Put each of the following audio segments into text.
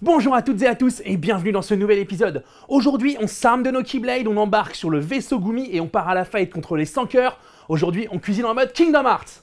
Bonjour à toutes et à tous et bienvenue dans ce nouvel épisode. Aujourd'hui, on s'arme de nos Keyblades, on embarque sur le vaisseau Gumi et on part à la fight contre les 100 cœurs. Aujourd'hui, on cuisine en mode Kingdom Hearts.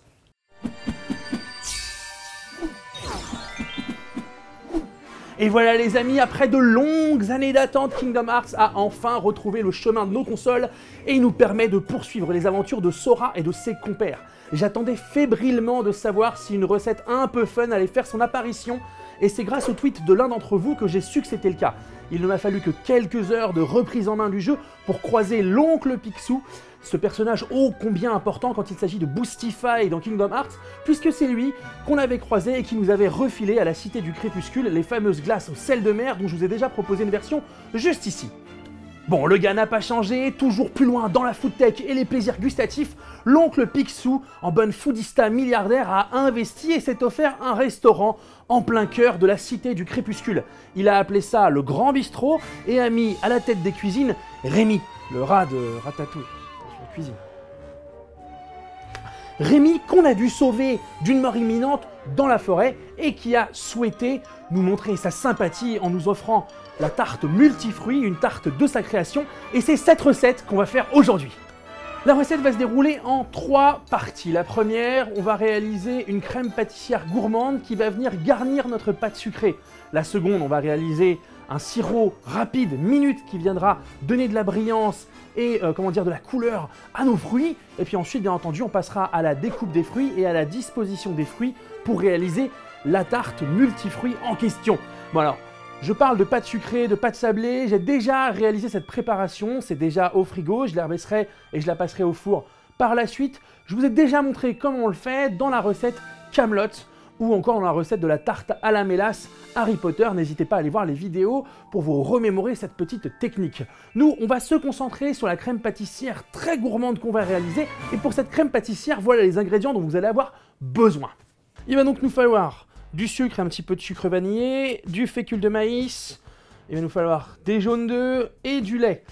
Et voilà les amis, après de longues années d'attente, Kingdom Hearts a enfin retrouvé le chemin de nos consoles et nous permet de poursuivre les aventures de Sora et de ses compères. J'attendais fébrilement de savoir si une recette un peu fun allait faire son apparition, et c'est grâce au tweet de l'un d'entre vous que j'ai su que c'était le cas. Il ne m'a fallu que quelques heures de reprise en main du jeu pour croiser l'oncle Picsou, ce personnage ô combien important quand il s'agit de Boostify dans Kingdom Hearts, puisque c'est lui qu'on avait croisé et qui nous avait refilé à la Cité du Crépuscule les fameuses glaces au sel de mer dont je vous ai déjà proposé une version juste ici. Bon, le gars n'a pas changé, toujours plus loin dans la foodtech et les plaisirs gustatifs, l'oncle Picsou, en bonne foodista milliardaire, a investi et s'est offert un restaurant en plein cœur de la Cité du Crépuscule. Il a appelé ça le Grand Bistrot et a mis à la tête des cuisines Rémi, le rat de Ratatouille. Cuisine. Rémi qu'on a dû sauver d'une mort imminente dans la forêt et qui a souhaité nous montrer sa sympathie en nous offrant la tarte multifruits, une tarte de sa création, et c'est cette recette qu'on va faire aujourd'hui. La recette va se dérouler en 3 parties. La première, on va réaliser une crème pâtissière gourmande qui va venir garnir notre pâte sucrée. La seconde, on va réaliser un sirop rapide, minute, qui viendra donner de la brillance et de la couleur à nos fruits. Et puis ensuite, bien entendu, on passera à la découpe des fruits et à la disposition des fruits pour réaliser la tarte multifruits en question. Bon alors, je parle de pâte sucrée, de pâte sablée, j'ai déjà réalisé cette préparation, c'est déjà au frigo, je la rebaisserai et je la passerai au four par la suite. Je vous ai déjà montré comment on le fait dans la recette Camelot ou encore dans la recette de la tarte à la mélasse Harry Potter. N'hésitez pas à aller voir les vidéos pour vous remémorer cette petite technique. Nous, on va se concentrer sur la crème pâtissière très gourmande qu'on va réaliser. Et pour cette crème pâtissière, voilà les ingrédients dont vous allez avoir besoin. Il va donc nous falloir du sucre et un petit peu de sucre vanillé, du fécule de maïs, il va nous falloir des jaunes d'œufs et du lait.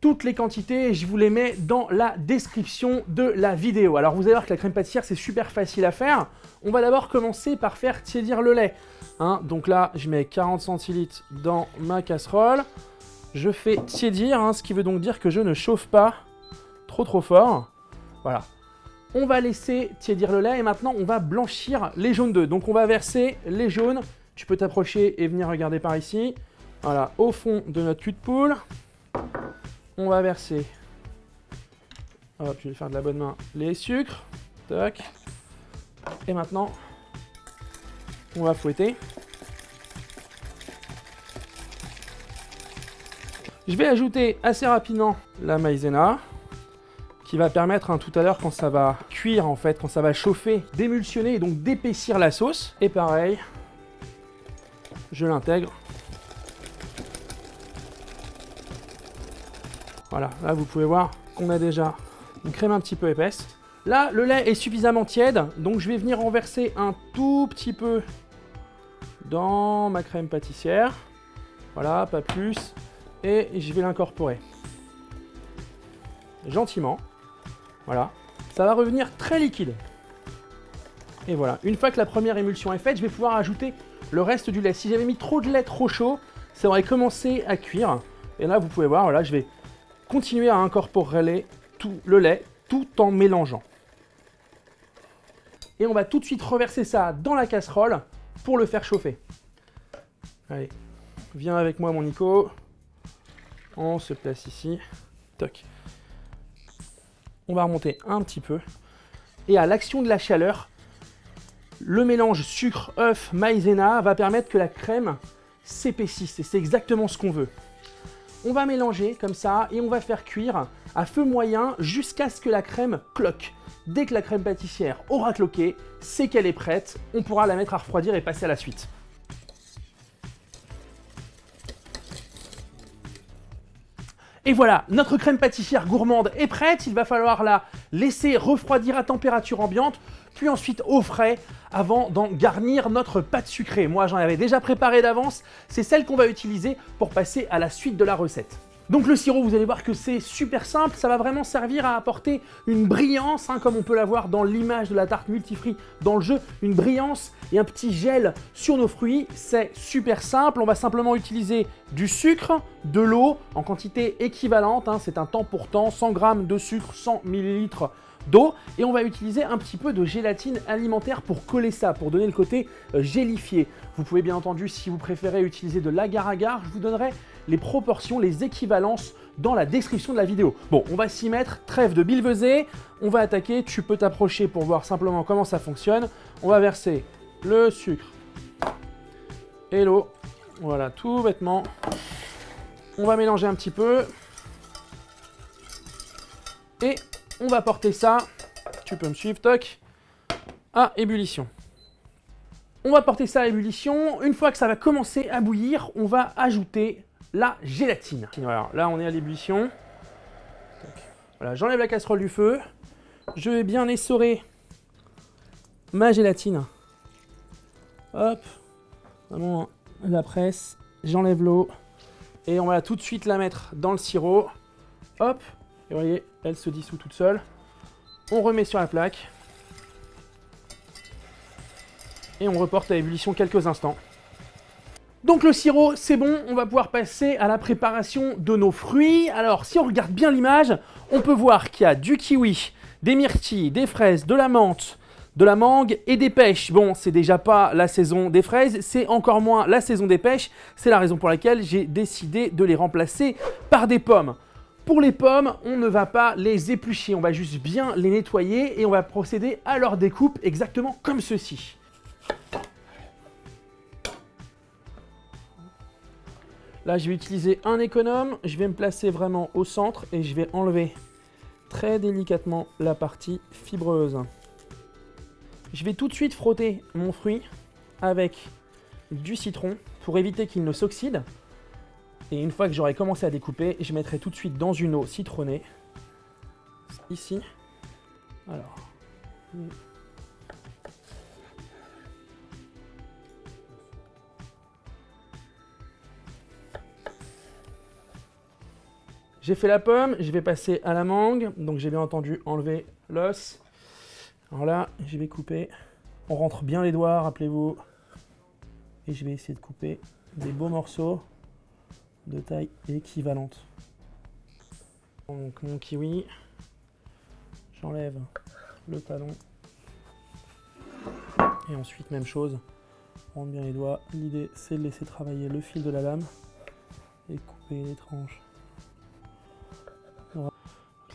Toutes les quantités, je vous les mets dans la description de la vidéo. Alors vous allez voir que la crème pâtissière, c'est super facile à faire. On va d'abord commencer par faire tiédir le lait. Donc là, je mets 40 centilitres dans ma casserole. Je fais tiédir, ce qui veut donc dire que je ne chauffe pas trop fort. Voilà. On va laisser tiédir le lait et maintenant on va blanchir les jaunes d'œufs. Donc on va verser les jaunes, tu peux t'approcher et venir regarder par ici. Voilà, au fond de notre cul de poule. On va verser, hop, je vais faire de la bonne main, les sucres. Tac. Et maintenant, on va fouetter. Je vais ajouter assez rapidement la maïzena, qui va permettre tout à l'heure quand ça va cuire en fait, quand ça va chauffer, d'émulsionner et donc d'épaissir la sauce. Et pareil, je l'intègre. Voilà, là vous pouvez voir qu'on a déjà une crème un petit peu épaisse. Là, le lait est suffisamment tiède, donc je vais venir renverser un tout petit peu dans ma crème pâtissière. Voilà, pas plus. Et je vais l'incorporer gentiment. Voilà, ça va revenir très liquide. Et voilà, une fois que la première émulsion est faite, je vais pouvoir ajouter le reste du lait. Si j'avais mis trop de lait trop chaud, ça aurait commencé à cuire. Et là, vous pouvez voir, voilà, je vais continuer à incorporer tout le lait tout en mélangeant. Et on va tout de suite reverser ça dans la casserole pour le faire chauffer. Allez, viens avec moi mon Nico. On se place ici. Toc. On va remonter un petit peu. Et à l'action de la chaleur, le mélange sucre, œuf, maïzena va permettre que la crème s'épaississe. Et c'est exactement ce qu'on veut. On va mélanger comme ça et on va faire cuire à feu moyen jusqu'à ce que la crème cloque. Dès que la crème pâtissière aura cloqué, c'est qu'elle est prête. On pourra la mettre à refroidir et passer à la suite. Et voilà, notre crème pâtissière gourmande est prête. Il va falloir la laisser refroidir à température ambiante, puis ensuite au frais, avant d'en garnir notre pâte sucrée. Moi, j'en avais déjà préparé d'avance. C'est celle qu'on va utiliser pour passer à la suite de la recette. Donc le sirop, vous allez voir que c'est super simple, ça va vraiment servir à apporter une brillance, hein, comme on peut la voir dans l'image de la tarte multifruits dans le jeu, une brillance et un petit gel sur nos fruits. C'est super simple, on va simplement utiliser du sucre, de l'eau en quantité équivalente, hein, c'est un temps pour temps, 100 g de sucre, 100 ml d'eau, et on va utiliser un petit peu de gélatine alimentaire pour coller ça, pour donner le côté gélifié. Vous pouvez bien entendu, si vous préférez, utiliser de l'agar-agar. Je vous donnerai les proportions, les équivalences dans la description de la vidéo. Bon, on va s'y mettre, trêve de billevesée, on va attaquer, tu peux t'approcher pour voir simplement comment ça fonctionne. On va verser le sucre et l'eau, voilà, tout bêtement. On va mélanger un petit peu et on va porter ça, tu peux me suivre, toc, à ébullition. On va porter ça à ébullition. Une fois que ça va commencer à bouillir, on va ajouter la gélatine. Alors là, on est à l'ébullition. Voilà, j'enlève la casserole du feu. Je vais bien essorer ma gélatine. Hop, vraiment la presse. J'enlève l'eau et on va tout de suite la mettre dans le sirop. Hop. Et vous voyez, elle se dissout toute seule. On remet sur la plaque. Et on reporte à ébullition quelques instants. Donc le sirop, c'est bon, on va pouvoir passer à la préparation de nos fruits. Alors, si on regarde bien l'image, on peut voir qu'il y a du kiwi, des myrtilles, des fraises, de la menthe, de la mangue et des pêches. Bon, c'est déjà pas la saison des fraises, c'est encore moins la saison des pêches. C'est la raison pour laquelle j'ai décidé de les remplacer par des pommes. Pour les pommes, on ne va pas les éplucher, on va juste bien les nettoyer et on va procéder à leur découpe exactement comme ceci. Là, je vais utiliser un économe, je vais me placer vraiment au centre et je vais enlever très délicatement la partie fibreuse. Je vais tout de suite frotter mon fruit avec du citron pour éviter qu'il ne s'oxyde. Et une fois que j'aurai commencé à découper, je mettrai tout de suite dans une eau citronnée. Ici. Alors. J'ai fait la pomme, je vais passer à la mangue. Donc j'ai bien entendu enlever l'os. Alors là, je vais couper. On rentre bien les doigts, rappelez-vous. Et je vais essayer de couper des beaux morceaux de taille équivalente. Donc mon kiwi, j'enlève le talon. Et ensuite, même chose, on rentre bien les doigts. L'idée, c'est de laisser travailler le fil de la lame et couper les tranches. Donc,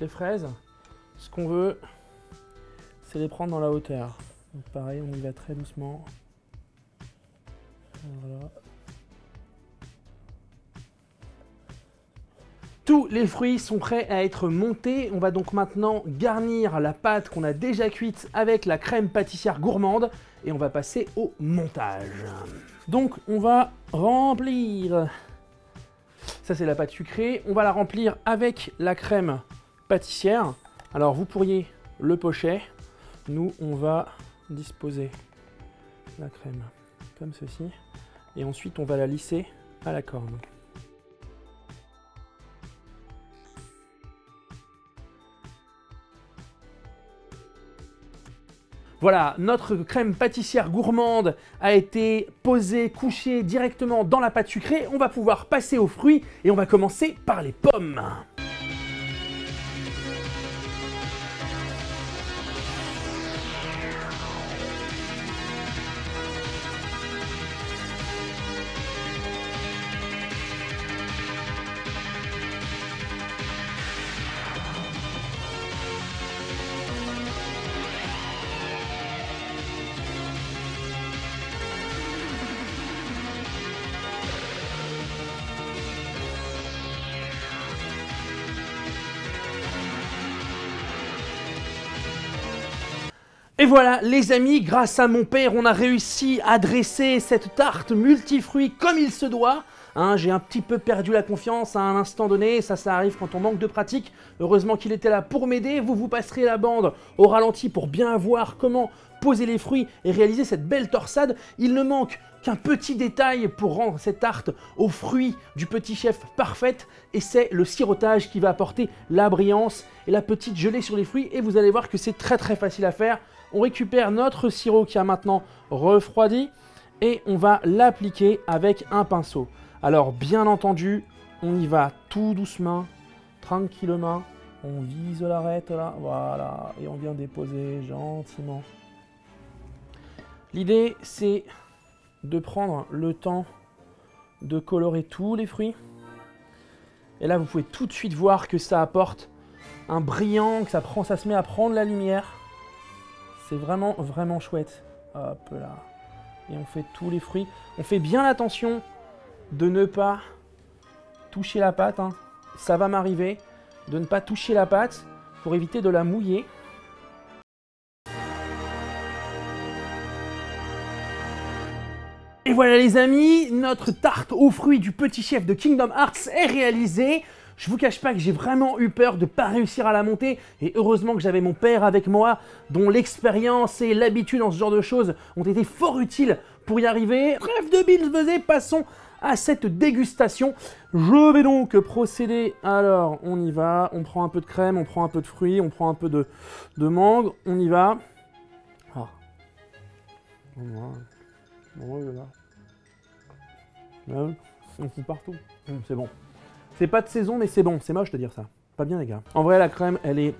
les fraises, ce qu'on veut, c'est les prendre dans la hauteur. Donc pareil, on y va très doucement. Voilà. Tous les fruits sont prêts à être montés. On va donc maintenant garnir la pâte qu'on a déjà cuite avec la crème pâtissière gourmande et on va passer au montage. Donc on va remplir, ça c'est la pâte sucrée, on va la remplir avec la crème pâtissière. Alors vous pourriez le pocher, nous on va disposer la crème comme ceci et ensuite on va la lisser à la corne. Voilà, notre crème pâtissière gourmande a été posée, couchée directement dans la pâte sucrée. On va pouvoir passer aux fruits et on va commencer par les pommes. Et voilà les amis, grâce à mon père, on a réussi à dresser cette tarte multifruits comme il se doit. Hein, j'ai un petit peu perdu la confiance à un instant donné, ça arrive quand on manque de pratique. Heureusement qu'il était là pour m'aider, vous passerez la bande au ralenti pour bien voir comment poser les fruits et réaliser cette belle torsade. Il ne manque qu'un petit détail pour rendre cette tarte aux fruits du petit chef parfaite, et c'est le sirotage qui va apporter la brillance et la petite gelée sur les fruits, et vous allez voir que c'est très facile à faire. On récupère notre sirop qui a maintenant refroidi, et on va l'appliquer avec un pinceau. Alors bien entendu, on y va tout doucement, tranquillement, on vise l'arête là, voilà, et on vient déposer gentiment. L'idée, c'est de prendre le temps de colorer tous les fruits. Et là, vous pouvez tout de suite voir que ça apporte un brillant, que ça se met à prendre la lumière. C'est vraiment chouette. Hop là. Et on fait tous les fruits. On fait bien attention de ne pas toucher la pâte, hein. Ça va m'arriver de ne pas toucher la pâte pour éviter de la mouiller. Et voilà les amis, notre tarte aux fruits du petit chef de Kingdom Hearts est réalisée. Je vous cache pas que j'ai vraiment eu peur de ne pas réussir à la monter, et heureusement que j'avais mon père avec moi, dont l'expérience et l'habitude dans ce genre de choses ont été fort utiles pour y arriver. Bref de Bill faisait, passons à cette dégustation. Je vais donc procéder, alors on y va, on prend un peu de crème, on prend un peu de fruits, on prend un peu de mangue, on y va. Ah. On fout partout. C'est bon. C'est pas de saison, mais c'est bon. C'est moche de dire ça. Pas bien, les gars. En vrai, la crème, elle est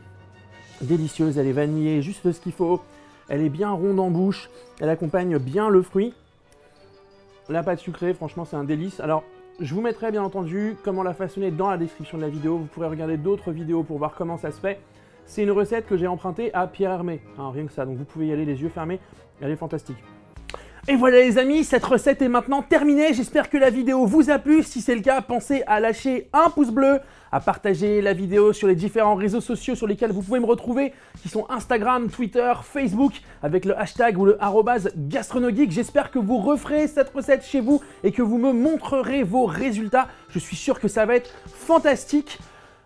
délicieuse. Elle est vanillée, juste ce qu'il faut. Elle est bien ronde en bouche. Elle accompagne bien le fruit. La pâte sucrée, franchement, c'est un délice. Alors, je vous mettrai bien entendu comment la façonner dans la description de la vidéo. Vous pourrez regarder d'autres vidéos pour voir comment ça se fait. C'est une recette que j'ai empruntée à Pierre Hermé. Hein, rien que ça. Donc, vous pouvez y aller les yeux fermés. Elle est fantastique. Et voilà les amis, cette recette est maintenant terminée. J'espère que la vidéo vous a plu. Si c'est le cas, pensez à lâcher un pouce bleu, à partager la vidéo sur les différents réseaux sociaux sur lesquels vous pouvez me retrouver, qui sont Instagram, Twitter, Facebook, avec le hashtag ou le @gastronogeek. J'espère que vous referez cette recette chez vous et que vous me montrerez vos résultats. Je suis sûr que ça va être fantastique.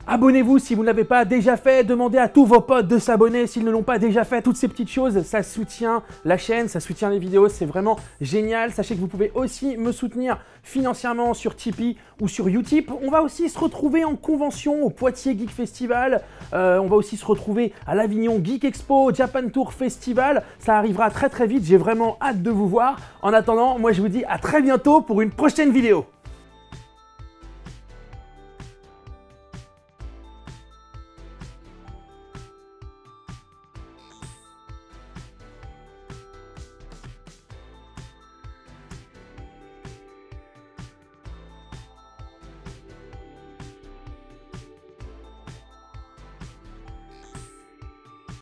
Abonnez-vous si vous ne l'avez pas déjà fait, demandez à tous vos potes de s'abonner s'ils ne l'ont pas déjà fait, toutes ces petites choses, ça soutient la chaîne, ça soutient les vidéos, c'est vraiment génial. Sachez que vous pouvez aussi me soutenir financièrement sur Tipeee ou sur Utip. On va aussi se retrouver en convention au Poitiers Geek Festival, on va aussi se retrouver à l'Avignon Geek Expo, Japan Tour Festival, ça arrivera très vite, j'ai vraiment hâte de vous voir. En attendant, moi je vous dis à très bientôt pour une prochaine vidéo.